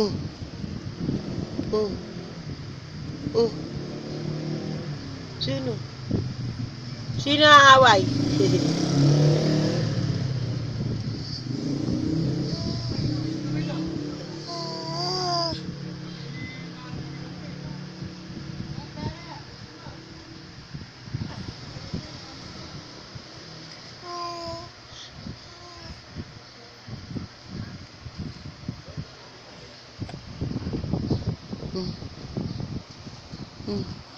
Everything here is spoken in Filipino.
Oh, oh, oh. Sino? Sino ang away? Mm. Mm.